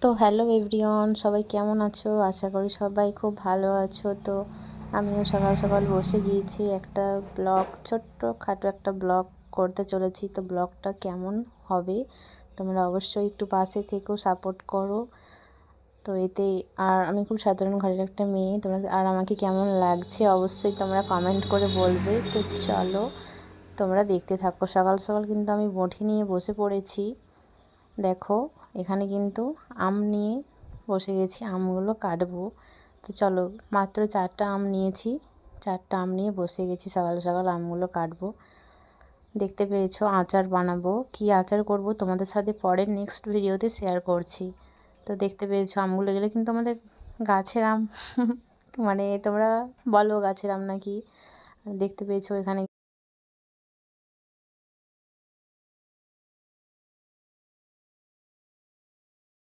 তো hello everyone, সবাই কেমন আছো? আশা করি সবাই খুব ভালো আছো। তো আমিও সকাল সকাল বসে গিয়েছি একটা ব্লগ, ছোট্টখাটো একটা ব্লগ করতে চলেছি। তো ব্লগটা কেমন হবে তোমরা অবশ্যই একটু পাশে থেকেও সাপোর্ট করো। তো এতে আর আমি খুব সাধারণ ঘরের একটা মেয়ে, তোমরা আর আমাকে কেমন লাগছে অবশ্যই তোমরা কমেন্ট করে বলবে। তো চলো তোমরা দেখতে থাকো। সকাল সকাল কিন্তু আমি বঁটি নিয়ে বসে পড়েছি। দেখো এখানে কিন্তু আম নিয়ে বসে গেছি, আমগুলো কাটবো। তো চলো, মাত্র 4টা আম নিয়েছি, 4টা আম নিয়ে বসে গেছি, সকাল সকাল আমগুলো কাটবো। দেখতে পেয়েছো আচার বানাবো, কি আচার করব তোমাদের সাথে পরের নেক্সট ভিডিওতে শেয়ার করছি। তো দেখতে পেয়েছো আমগুলো, গেলে কিন্তু আমাদের গাছের আম মানে তোমরা বলো গাছের আম নাকি। দেখতে পেয়েছো এখানে